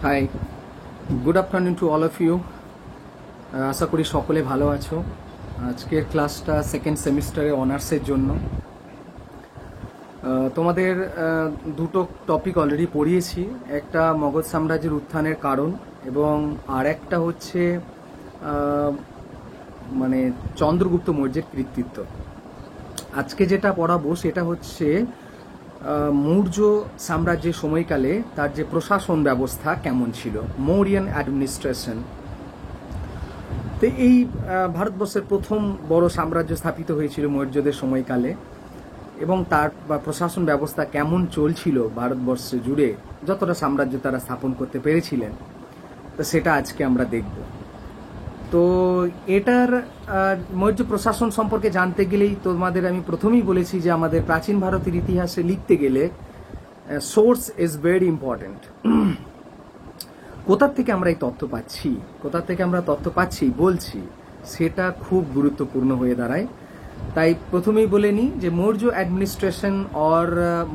High, good afternoon to all of you. আশা করি সকলে ভালো আছো। আজকের ক্লাসটা সেকেন্ড সেমিস্টারে অনার্সের জন্য। তোমাদের দুটো টপিক অলরেডি পড়িয়েছি, একটা মগধ সাম্রাজ্যের উত্থানের কারণ এবং আর একটা হচ্ছে মানে চন্দ্রগুপ্ত মৌর্যের কৃতিত্ব। আজকে যেটা পড়াবো সেটা হচ্ছে মৌর্য সাম্রাজ্যের সময়কালে তার যে প্রশাসন ব্যবস্থা কেমন ছিল, মৌরিয়ান অ্যাডমিনিস্ট্রেশন। তো এই ভারতবর্ষের প্রথম বড় সাম্রাজ্য স্থাপিত হয়েছিল মৌর্যদের সময়কালে, এবং তার প্রশাসন ব্যবস্থা কেমন চলছিল ভারতবর্ষ জুড়ে, যতটা সাম্রাজ্য তারা স্থাপন করতে পেরেছিলেন, তো সেটা আজকে আমরা দেখব। তো এটার মৌর্য প্রশাসন সম্পর্কে জানতে গেলেই তোমাদের আমি প্রথমেই বলেছি যে আমাদের প্রাচীন ভারতের ইতিহাসে লিখতে গেলে সোর্স ইজ ভেরি ইম্পর্টেন্ট। কোথা থেকে আমরা এই তথ্য পাচ্ছি, কোথা থেকে আমরা তথ্য পাচ্ছি বলছি, সেটা খুব গুরুত্বপূর্ণ হয়ে দাঁড়ায়। তাই প্রথমেই বলে নিই যে मौर्य एडमिनिस्ट्रेशन और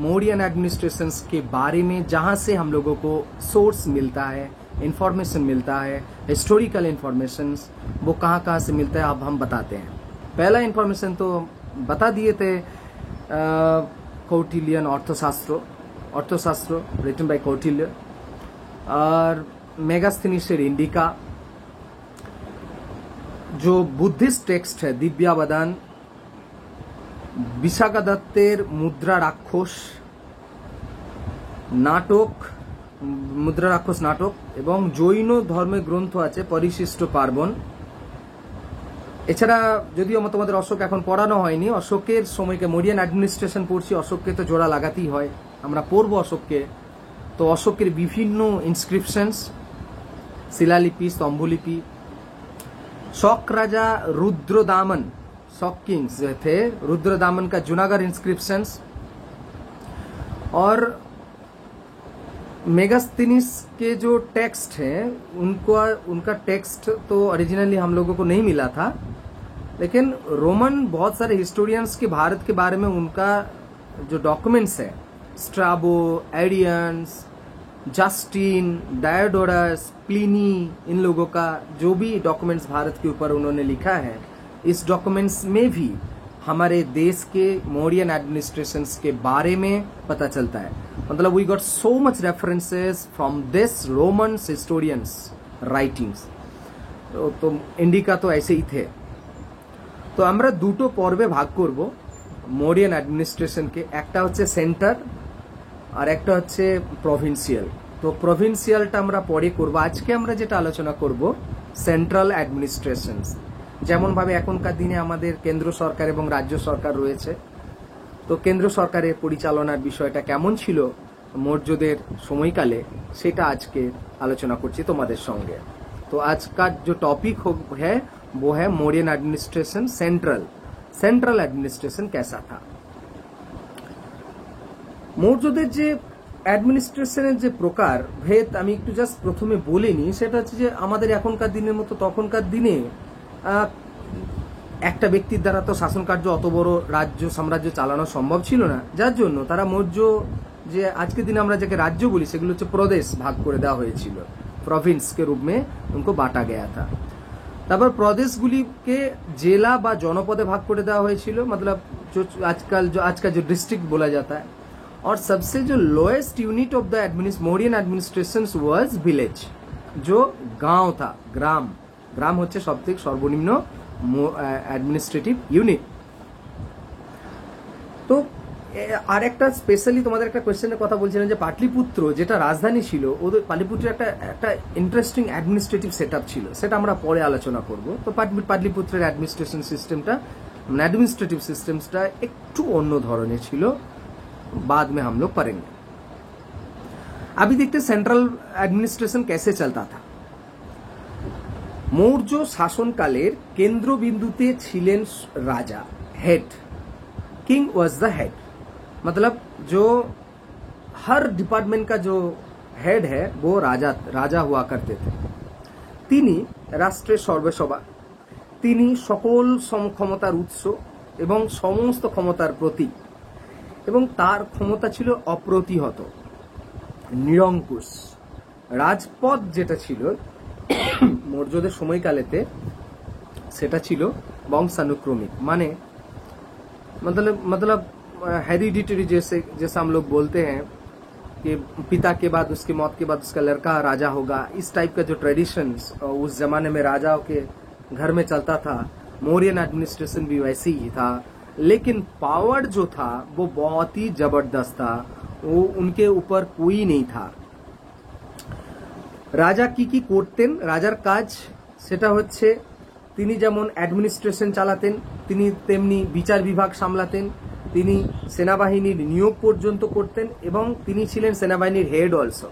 मौर्यन एडमिनिस्ट्रेशन के बारे में जहाँ से हम लोगों को सोर्स मिलता है, इंफॉर्मेशन मिलता है, हिस्टोरिकल इंफॉर्मेशन, वो कहाँ कहाँ से मिलता है अब हम बताते हैं। पहला इंफॉर्मेशन तो बता दिए थे, कौटिल्यन अर्थशास्त्र रिटन बाय कौटिल्य, और मेगास्थनीशेर इंडिका, जो बुद्धिस्ट टेक्स्ट है दिव्यावदान, विशाखा दत्तेर मुद्रा राक्षस नाटक এবং জৈন ধর্মের গ্রন্থ আছে পরিশিষ্ট পার্বণ। এছাড়া যদিও তোমাদের অশোক এখন পড়ানো হয়নি, অশোকের সময়কে মৌরিয়ান অ্যাডমিনিস্ট্রেশন পড়ছি, অশোককে তো জোড়া লাগাতেই হয়, আমরা পড়বো অশোককে। তো অশোকের বিভিন্ন ইনস্ক্রিপশনস, শিলালিপি, স্তম্ভলিপি, शौक राजा रुद्रदामन, शौक किंग्स थे, रुद्रदामन का जूनागढ़ इंस्क्रिप्शंस, और मेगास्थनीस के जो टेक्स्ट हैं उनका टेक्स्ट तो ओरिजिनली हम लोगों को नहीं मिला था, लेकिन रोमन बहुत सारे हिस्टोरियंस के भारत के बारे में उनका जो डॉक्यूमेंट्स है, स्ट्राबो, एडियंस, जस्टिन, डायोडोरस, प्लिनी, इन लोगों का जो भी डॉक्यूमेंट्स भारत के ऊपर उन्होंने लिखा है, इस डॉक्यूमेंट्स में भी हमारे देश के मौर्यन एडमिनिस्ट्रेशंस के बारे में पता चलता है। मतलब we got so much references from this Roman historians writings. तो इंडिका तो ऐसे ही थे। तो আমরা দুটো পর্বে ভাগ করব মৌরিয়ান অ্যাডমিনিস্ট্রেশনকে, একটা হচ্ছে সেন্টার আর একটা হচ্ছে প্রভিন্সিয়াল। তো প্রভিন্সিয়ালটা আমরা পরে করব। আজকে আমরা যেটা আলোচনা করব সেন্ট্রাল অ্যাডমিনিস্ট্রেশন। যেমন ভাবে এখনকার দিনে আমাদের কেন্দ্র সরকার এবং রাজ্য সরকার রয়েছে, তো কেন্দ্র সরকারের পরিচালনার বিষয়টা কেমন ছিল মৌর্যদের সময়কালে, সেটা আজকে আলোচনা করছি তোমাদের সঙ্গে। তো আজকার যে টপিক है वो है मौर्यन एडमिनिस्ट्रेशन सेंट्रल एडमिनिस्ट्रेशन कैसा था। মৌর্যদের যে অ্যাডমিনিস্ট্রেশনের যে প্রকার ভেদ আমি একটু জাস্ট প্রথমে বলে নিই। সেটা হচ্ছে যে আমাদের এখনকার দিনের মতো তখনকার দিনে একটা ব্যক্তির দ্বারা তো শাসন কার্য অত বড় রাজ্য সাম্রাজ্য চালানো সম্ভব ছিল না, যার জন্য তারা মৌর্য যে আজকের দিনে আমরা যাকে রাজ্য বলি সেগুলো হচ্ছে প্রদেশ ভাগ করে দেওয়া হয়েছিল, প্রভিন্স के रूप में उनको बांटा गया था। তারপর প্রদেশগুলিকে জেলা বা জনপদে ভাগ করে দেওয়া হয়েছিল, मतलब आज का जो डिस्ट्रिक्ट बोला जाता है। और सबसे जो lowest unit of the Mauryan administration was village, जो गांव था, ग्राम হচ্ছে সবথেকে সর্বনিম্ন অ্যাডমিনিস্ট্রেটিভ ইউনিট। তো আর একটা স্পেশালি তোমাদের একটা কোয়েশ্চেনের কথা বলছিলাম যে পাটলিপুত্র যেটা রাজধানী ছিল, ওদের পাটলিপুত্রের একটা ইন্টারেস্টিং অ্যাডমিনিস্ট্রেটিভ সেটআপ ছিল, সেটা আমরা পরে আলোচনা করব। তো পাটলিপুত্রের অ্যাডমিনিস্ট্রেশন সিস্টেমটা, অ্যাডমিনিস্ট্রেটিভ সিস্টেমটা একটু অন্য ধরনের ছিল, बाद में हम लोग पढ़ेंगे। अभी देखते सेंट्रल एडमिनिस्ट्रेशन कैसे चलता था। मौर्य शासनकालेर केंद्रबिंदुते छिलेन राजा, head, king was the head, मतलब जो हर डिपार्टमेंट का जो हेड है वो राजा हुआ करते थे। তিনি রাষ্ট্রের সর্বসভা, তিনি সকল ক্ষমতার উৎস এবং সমস্ত ক্ষমতার প্রতীক, এবং তার ক্ষমতা ছিল অপ্রতিহত, নিরঙ্কুশ। রাজপথ যেটা ছিল মৌর্যদের সময়কালেতে সেটা ছিল বংশানুক্রমিক, মানে मतलब हेरिडिटरी, जैसे हम लोग बोलते हैं कि पिता के बाद उसकी मौत के बाद उसका लड़का राजा होगा, इस टाइप का जो ट्रेडिशंस उस जमाने में राजाओं के घर में चलता था, मौर्यन एडमिनिस्ट्रेशन भी वैसे ही था। लेकिन पावर जो था वो बहुत ही जबरदस्त था, वो उनके ऊपर कोई नहीं था। রাজা কি করতেন, রাজার কাজ সেটা হচ্ছে তিনি যেমন অ্যাডমিনিস্ট্রেশন চালাতেন, তিনি তেমনি বিচার বিভাগ সামলাতেন, তিনি সেনাবাহিনীর নিয়োগ পর্যন্ত করতেন এবং তিনি ছিলেন সেনাবাহিনীর head also,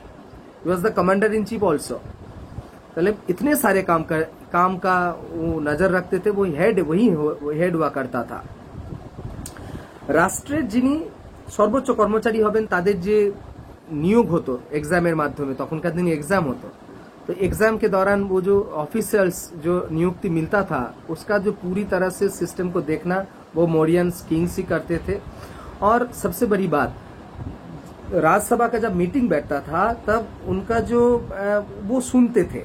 he was the commander in chief also. তাহলে इतने सारे काम का वो नजर रखते थे, वो वही हेड हुआ करता था। রাষ্ট্রের যিনি সর্বোচ্চ কর্মচারী হবেন তাদের যে नियोग होतो एग्जामेर माध्यमे, तखनकार दिन एग्जाम होतो, तो एग्जाम के दौरान वो जो ऑफिसर्स जो नियुक्ति मिलता था उसका जो पूरी तरह से सिस्टम को देखना वो मौर्यंस किंग्स ही करते थे। और सबसे बड़ी बात, राज्यसभा का जब मीटिंग बैठता था तब उनका जो वो सुनते थे,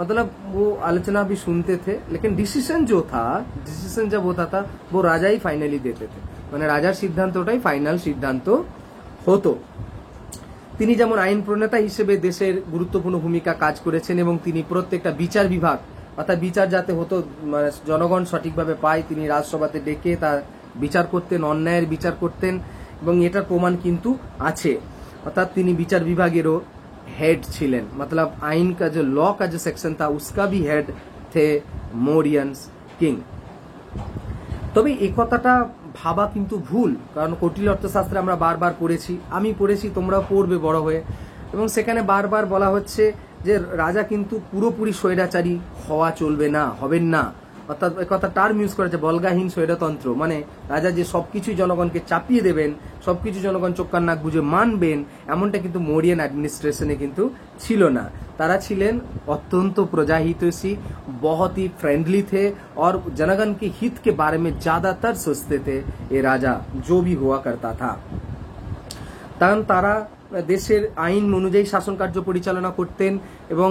मतलब वो आलोचना भी सुनते थे, लेकिन डिसीजन जो था, डिसीजन जब होता था वो राजा ही फाइनली देते थे, মানে রাজার সিদ্ধান্তটাই ফাইনাল সিদ্ধান্ত হতো। তিনি যেমন আইন প্রণেতা হিসেবে দেশের গুরুত্বপূর্ণ ভূমিকা কাজ করেছেন এবং তিনি প্রত্যেকটা বিচার বিভাগ অর্থাৎ বিচার যাতে হতো জনগণ সঠিকভাবে পায়, তিনি রাজসভাতে ডেকে তার বিচার করতেন, অন্যায়ের বিচার করতেন এবং এটার প্রমাণ কিন্তু আছে। অর্থাৎ তিনি বিচার বিভাগেরও हेड छिलेन, मतलब आइन का जो लॉ का जो सेक्शन था उसका भी हेड थे मौर्यंस किंग। তবে এই কথাটা ভাবা কিন্তু ভুল, কারণ কৌটিল্য অর্থশাস্ত্রে আমরা বারবার পড়েছি, আমি পড়েছি, তোমরাও পড়বে বড় হয়ে, এবং সেখানে বারবার বলা হচ্ছে যে রাজা কিন্তু পুরোপুরি স্বৈরাচারী হওয়া চলবে না, হবেন না। অর্থাৎ কথা টার্ম ইউজ করেছে বলগাহীন স্বৈরতন্ত্র, মানে রাজা যে সবকিছুই জনগণকে চাপিয়ে দেবেন, সবকিছু জনগণ চোখ কান নাক বুঝে মানবেন, এমনটা কিন্তু মৌর্যন অ্যাডমিনিস্ট্রেশনে কিন্তু ছিল না। তারা ছিলেন অত্যন্ত प्रजाहितैषी, बहुत ही फ्रेंडली थे और जनगण के हित के बारे में ज्यादातर सोचते थे ये राजा जो भी हुआ करता था। কারণ তারা দেশের আইন অনুযায়ী শাসন কার্য পরিচালনা করতেন এবং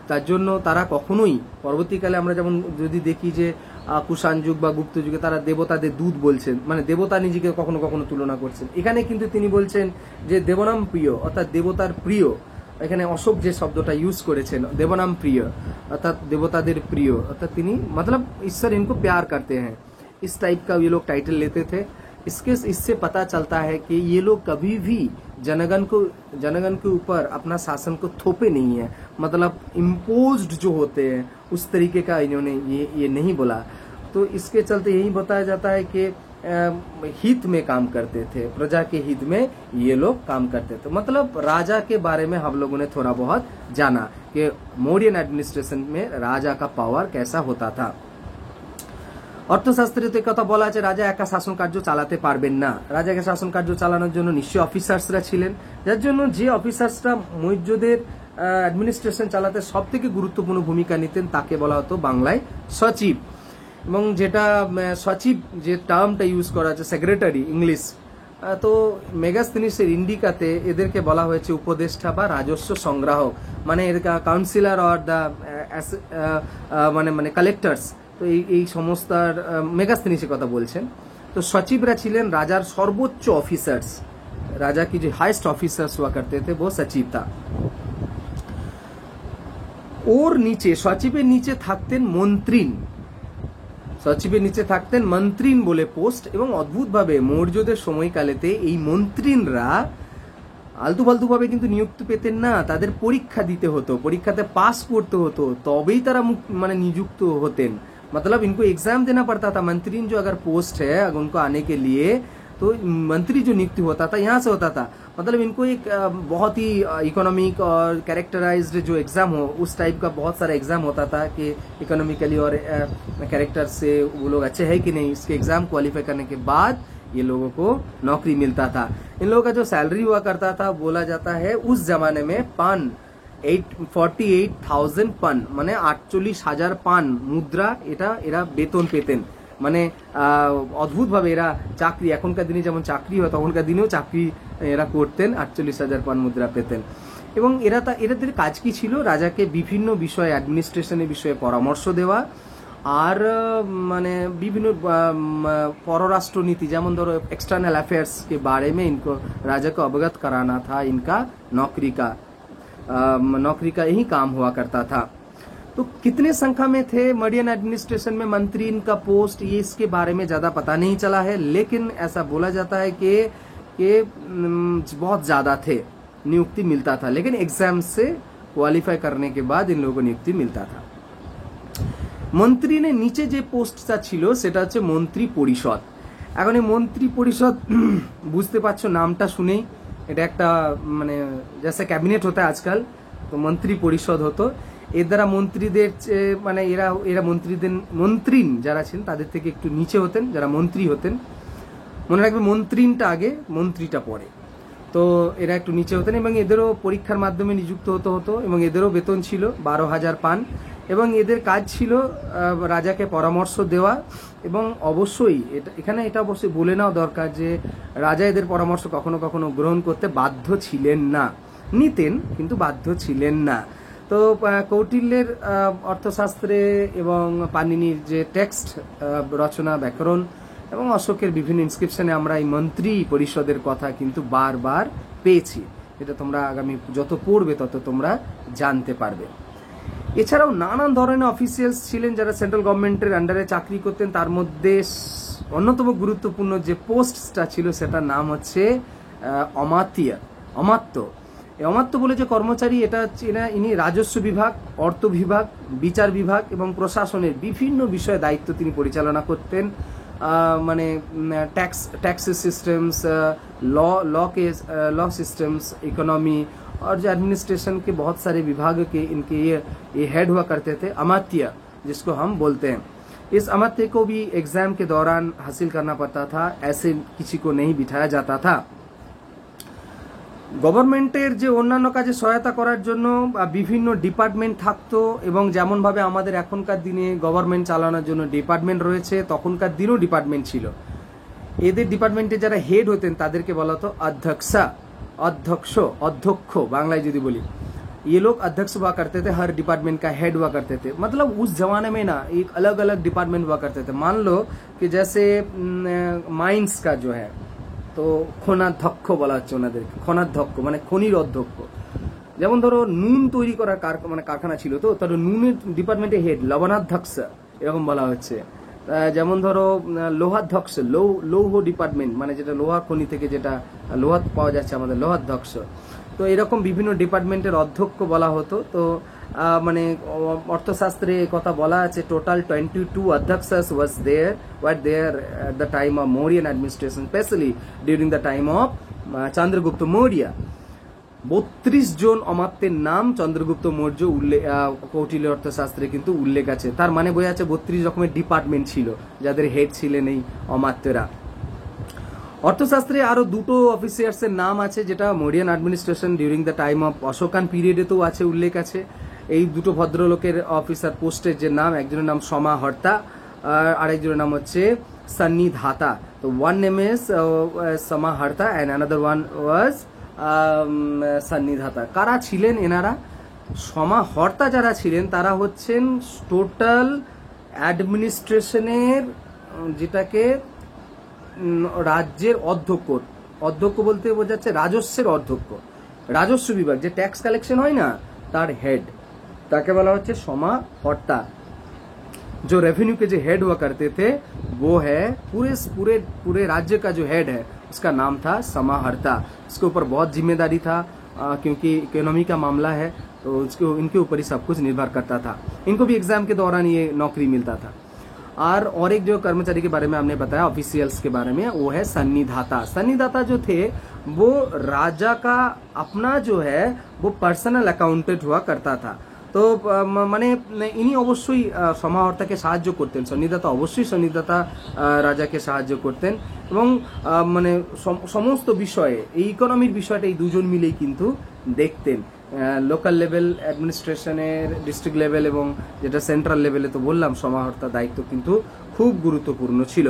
তার জন্য তারা কখনোই পরবর্তীকালে আমরা যেমন যদি দেখি যে কুষাণ যুগ বা গুপ্ত যুগে তারা দেবতাদের দূত বলছেন, মানে দেবতা নিজেকে কখনো কখনো তুলনা করছেন। এখানে কিন্তু তিনি বলছেন যে দেবনাম প্রিয়, অর্থাৎ দেবতার প্রিয়। এখানে অশোক যে শব্দটা ইউজ করেছেন দেবনাম প্রিয়, অর্থাৎ দেবতাদের প্রিয়, অর্থাৎ তিনি मतलब ईश्वर इनको प्यार करते हैं, इस टाइप का ये लोग टाइटल लेते थे। इससे पता चलता है कि ये लोग कभी भी जनगण के ऊपर अपना शासन को थोपे नहीं है, मतलब इम्पोज्ड जो होते हैं उस तरीके का इन्होंने ये नहीं बोला। तो इसके चलते यही बताया जाता है कि हित में काम करते थे, प्रजा के हित में ये लोग काम करते थे। मतलब राजा के बारे में हम लोगों ने थोड़ा बहुत जाना कि मौर्यन एडमिनिस्ट्रेशन में राजा का पावर कैसा होता था। অর্থশাস্ত্রে তো কথা বলা আছে রাজা একা শাসন কার্য চালাতে পারবেন না, রাজাকে শাসন কার্য চালানোর জন্য নিশ্চয়ই অফিসার্সরা ছিলেন, যার জন্য যে অফিসার্সরা মৌর্যদের অ্যাডমিনিস্ট্রেশন চালাতে সব থেকে গুরুত্বপূর্ণ ভূমিকা নিতেন তাকে বলা হতো বাংলায় সচিব। এবং যেটা সচিব যে টার্মটা ইউজ করা আছে সেক্রেটারি ইংলিশ, তো মেগাস্থিনিসের ইন্ডিকাতে এদেরকে বলা হয়েছে উপদেষ্টা বা রাজস্ব সংগ্রাহক, মানে এর কাউন্সিলর অর দ্য মানে কালেক্টরস। তো এই সমস্ত মেগাস্থিনিসের কথা বলছেন। तो सचिवरा छिलेन राजार सर्वोच्च ऑफिसर्स, राजा की जो हाईएस्ट ऑफिसर्स हुआ करते थे वो सचिव था। और नीचे सचिवेर नीचे थाकतेन मंत्रीन, सचिवेर नीचे थाकतेन मंत्रीन बोले पोस्ट। एवं अद्भुत भावे मौर्यদের সময়কালেতে এই মন্ত্রীনরা आलतू फालतू भावे किन्तु नियुक्ति पेतेन ना, तादेर परीक्षा दीते हतो, परीक्षाते पास करते हतो तबेई तारा माने नियुक्त होतेन। मतलब इनको एग्जाम देना पड़ता था। मंत्री जो अगर पोस्ट है अगर उनको आने के लिए तो मंत्री जो नियुक्ति होता था यहाँ से होता था। मतलब इनको एक बहुत ही इकोनॉमिक और कैरेक्टराइज्ड जो एग्जाम हो उस टाइप का बहुत सारा एग्जाम होता था कि इकोनॉमिकली और कैरेक्टर से वो लोग अच्छे हैं कि नहीं, इसके एग्जाम क्वालिफाई करने के बाद ये लोगों को नौकरी मिलता था। इन लोगों का जो सैलरी हुआ करता था बोला जाता है उस जमाने में पान 48,000 पान माने 48,000 पान मुद्रा এটা এরা বেতন পেতেন। মানে অদ্ভুত ভাবে এরা চাকরি, এখনকার দিনে যেমন চাকরি হয় তখনকার দিনেও চাকরি এরা করতেন, 48,000 পান মুদ্রা পেতেন। এবং এদের কাজ কি ছিল, রাজাকে বিভিন্ন বিষয়ে, অ্যাডমিনিস্ট্রেশনের বিষয়ে পরামর্শ দেওয়া, আর মানে বিভিন্ন परराष्ट्र नीति, যেমন ধরো एक्सटर्नल अफेयर्स के बारे में इनको राजा को अवगत कराना था। इनका नौकरी का यही काम हुआ करता था। तो कितने संख्या में थे मौर्यन एडमिनिस्ट्रेशन में मंत्री, इनका पोस्ट, ये इसके बारे में ज्यादा पता नहीं चला है, लेकिन ऐसा बोला जाता है कि बहुत ज्यादा थे, नियुक्ति मिलता था, लेकिन एग्जाम से क्वालिफाई करने के बाद इन लोगों को नियुक्ति मिलता था। মন্ত্রী নিচে যে পোস্টটা ছিল সেটা হচ্ছে মন্ত্রী পরিষদ। এখন এই মন্ত্রী পরিষদ বুঝতে পারছো নামটা শুনেই, এটা একটা মানে जैसे ক্যাবিনেট হতো আজকাল, তো মন্ত্রী পরিষদ হতো। এর দ্বারা মন্ত্রীদের মানে এরা মন্ত্রীন যারা ছিলেন তাদের থেকে একটু নিচে হতেন, যারা মন্ত্রী হতেন। মনে রাখবে মন্ত্রীনটা আগে, মন্ত্রীটা পরে। তো এরা একটু নিচে হতেন এবং এদেরও পরীক্ষার মাধ্যমে নিযুক্ত হতো এবং এদেরও বেতন ছিল 12,000 পান। এবং এদের কাজ ছিল রাজাকে পরামর্শ দেওয়া, এবং অবশ্যই এখানে এটা অবশ্যই বলে নেওয়া দরকার যে রাজা এদের পরামর্শ কখনো কখনো গ্রহণ করতে বাধ্য ছিলেন না, নিতেন কিন্তু বাধ্য ছিলেন না। তো কৌটিল্যের অর্থশাস্ত্রে এবং পাণিনির যে টেক্সট রচনা, ব্যাকরণ এবং অশোকের বিভিন্ন ইনস্ক্রিপশনে আমরা এই মন্ত্রী পরিষদের কথা কিন্তু বারবার পেয়েছি। এটা তোমরা আগামী যত পড়বে তত তোমরা জানতে পারবে। এছাড়াও নানান ধরনের অফিসিয়ালস ছিলেন যারা সেন্ট্রাল গভর্নমেন্টের আন্ডারে চাকরি করতেন। তার মধ্যে অন্যতম গুরুত্বপূর্ণ যে পোস্টটা ছিল সেটার নাম হচ্ছে অমাত্য। অমাত্য বলে যে কর্মচারী, এটা ইনি রাজস্ব বিভাগ, অর্থ বিভাগ, বিচার বিভাগ এবং প্রশাসনের বিভিন্ন বিষয়ে দায়িত্ব তিনি পরিচালনা করতেন। মানে tax systems, law systems, economy और जो एडमिनिस्ट्रेशन के बहुत सारे विभाग के इनके ये हेड हुआ करते थे। अमात्य जिसको हम बोलते हैं, इस अमात्य को भी एग्जाम के दौरान हासिल करना पड़ता था, ऐसे किसी को नहीं बिठाया जाता था। গভর্নমেন্টের যে অন্যান্য কাজে সহায়তা করার জন্য বিভিন্ন ডিপার্টমেন্ট থাকতো, এবং যেমন ভাবে আমাদের এখনকার দিনে গভর্নমেন্ট চালানোর জন্য ডিপার্টমেন্ট রয়েছে, তখনকার দিনেও ডিপার্টমেন্ট ছিল। এদের ডিপার্টমেন্টে যারা হেড হতেন তাদেরকে বলা হতো अध्यक्ष बांग्ला यदि बोली, ये लोग अध्यक्ष हुआ करते थे, हर डिपार्टमेंट का हेड हुआ करते थे। मतलब उस जमाने में ना एक अलग अलग डिपार्टमेंट हुआ करते थे। मान लो कि जैसे माइंस का जो है तो খনাধ্যক্ষ বলা হচ্ছে ওনাদেরকে, খনাধ্যক্ষ মানে খনির অধ্যক্ষ। যেমন ধরো নুন তৈরি করার মানে কারখানা ছিল, তো তার নুনের ডিপার্টমেন্টের হেড লবণাধ্যক্ষ এরকম বলা হচ্ছে। যেমন ধরো লোহাধ্যক্ষ, লৌহ ডিপার্টমেন্ট মানে যেটা লোহা খনি থেকে যেটা লোহা পাওয়া যাচ্ছে আমাদের, লোহাধ্যক্ষ। তো এরকম বিভিন্ন ডিপার্টমেন্টের অধ্যক্ষ বলা হতো। তো মানে অর্থশাস্ত্রে কথা বলা আছে, total 22 অধ্যক্ষস were there at the time of Mauryan administration, especially during the time of Chandragupta Maurya। 32 জন অমাত্যের নাম চন্দ্রগুপ্ত মৌর্য কৌটিল্য অর্থশাস্ত্রে কিন্তু উল্লেখ আছে। তার মানে বোঝা যাচ্ছে 32 রকমের ডিপার্টমেন্ট ছিল যাদের হেড ছিলেন এই অমাত্যরা। অর্থশাস্ত্রে আরো দুটো অফিসার্সের নাম আছে যেটা Mauryan administration during the time of Ashokan পিরিয়ডেতেও আছে, উল্লেখ আছে। এই দুটো ভদ্রলোকের অফিসার পোস্টের যে নাম, একজনের নাম সমাহর্তা আর আরেকজনের নাম হচ্ছে সন্নিধাতা। তো one name is Samaharta and another one was Sannidhata. কারা ছিলেন এনারা? সমাহর্তা যারা ছিলেন তারা হচ্ছেন টোটাল অ্যাডমিনিস্ট্রেশনের, যেটাকে রাজ্যের অধ্যক্ষ বলতে বোঝাচ্ছে রাজস্বের অধ্যক্ষ, রাজস্ব বিভাগ যে ট্যাক্স কালেকশন হয় না তার হেড, তাকে বলা হচ্ছে সমাহর্তা। जो रेवेन्यू के जो हेड हुआ करते थे वो है पूरे राज्य का जो हेड है उसका नाम था समाहर्ता। इसके ऊपर बहुत जिम्मेदारी था क्योंकि इकोनॉमी का मामला है, तो उसको इनके ऊपर ही सब कुछ निर्भर करता था। इनको भी एग्जाम के दौरान ये नौकरी मिलता था। और एक जो कर्मचारी के बारे में हमने बताया ऑफिशियल्स के बारे में, वो है सन्निधाता। सन्निधाता जो थे वो राजा का अपना जो है वो पर्सनल अकाउंटेंट हुआ करता था। তো মানে ইনি অবশ্যই সমাহর্তাকে সাহায্য করতেন, সন্নিধাতা অবশ্যই সন্নিধাতা রাজাকে সাহায্য করতেন, এবং মানে সমস্ত বিষয়ে এই ইকোনমির বিষয়টা এই দুজন মিলেই কিন্তু দেখতেন। লোকাল লেভেল অ্যাডমিনিস্ট্রেশনের, ডিস্ট্রিক্ট লেভেল এবং যেটা সেন্ট্রাল লেভেলে তো বললাম সমাহর্তা দায়িত্ব কিন্তু খুব গুরুত্বপূর্ণ ছিল।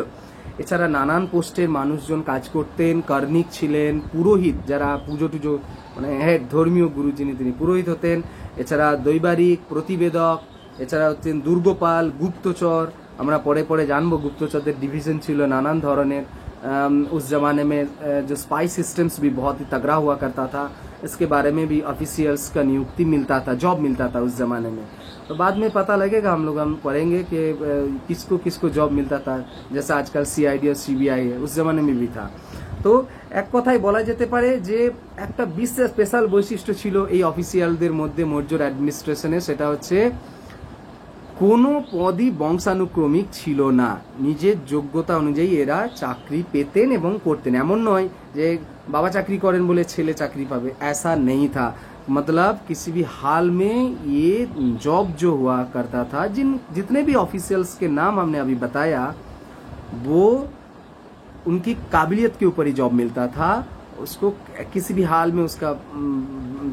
এছাড়া নানান পোস্টের মানুষজন কাজ করতেন, কর্ণিক ছিলেন, পুরোহিত যারা পুজো টুজো মানে হেড ধর্মীয় গুরু যিনি তিনি পুরোহিত হতেন, এছাড়া দৈবারিক, প্রতিবেদক, এছাড়া হচ্ছেন দুর্গপাল, গুপ্তচর। আমরা পরে পরে জানবো गुप्तचरদের डिवीजन ছিল नानान ধরনের। उस जमाने में जो स्पाई सिस्टम्स भी बहुत ही तगड़ा हुआ करता था, इसके बारे में भी ऑफिशियल्स का नियुक्ति मिलता था, जॉब मिलता था उस जमाने में। तो बाद में पता लगेगा, हम पढ़ेंगे कि किसको किसको जॉब मिलता था, जैसा आजकल सीआईडी और सीबीआई है, उस जमाने में भी था। তো এক কথায় বলা যেতে পারে যে একটা বিশেষ স্পেশাল বৈশিষ্ট্য ছিল এই অফিসিয়ালদের মধ্যে মৌর্যর অ্যাডমিনিস্ট্রেশনে, সেটা হচ্ছে কোনো পদই বংশানুক্রমিক ছিল না। নিজের যোগ্যতা অনুযায়ী এরা চাকরি পেতেন এবং করতেন। এমন নয় যে বাবা চাকরি করেন বলে ছেলে চাকরি পাবে, ऐसा नहीं था। मतलब किसी भी हाल में ये जॉब जो हुआ करता था, जितने भी ऑफिशियल्स के नाम हमने अभी बताया, वो उनकी काबिलियत के ऊपर ही जॉब मिलता था। उसको किसी भी हाल में उसका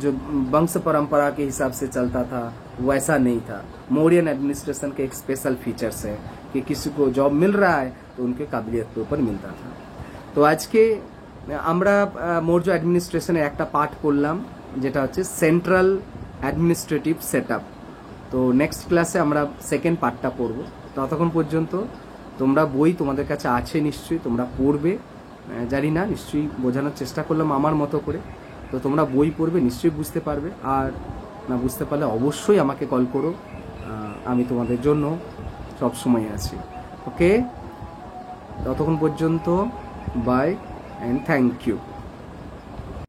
जो वंश परंपरा के हिसाब से चलता था वैसा नहीं था। मौर्यन एडमिनिस्ट्रेशन के एक स्पेशल फीचर्स है कि किसी को जॉब मिल रहा है तो उनके काबिलियत के ऊपर मिलता था। तो आज के আমরা মৌর্য অ্যাডমিনিস্ট্রেশনের একটা পার্ট করলাম, যেটা হচ্ছে সেন্ট্রাল অ্যাডমিনিস্ট্রেটিভ সেটআপ। তো নেক্সট ক্লাসে আমরা সেকেন্ড পার্টটা পড়ব। ততক্ষণ পর্যন্ত তোমরা বই তোমাদের কাছে আছে নিশ্চয়ই, তোমরা পড়বে, জানি না, নিশ্চয়ই বোঝানোর চেষ্টা করলাম আমার মতো করে। তো তোমরা বই পড়বে, নিশ্চয়ই বুঝতে পারবে। আর না বুঝতে পারলে অবশ্যই আমাকে কল করো, আমি তোমাদের জন্য সব সময় আছি। ওকে, ততক্ষণ পর্যন্ত বাই অ্যান্ড থ্যাংক ইউ।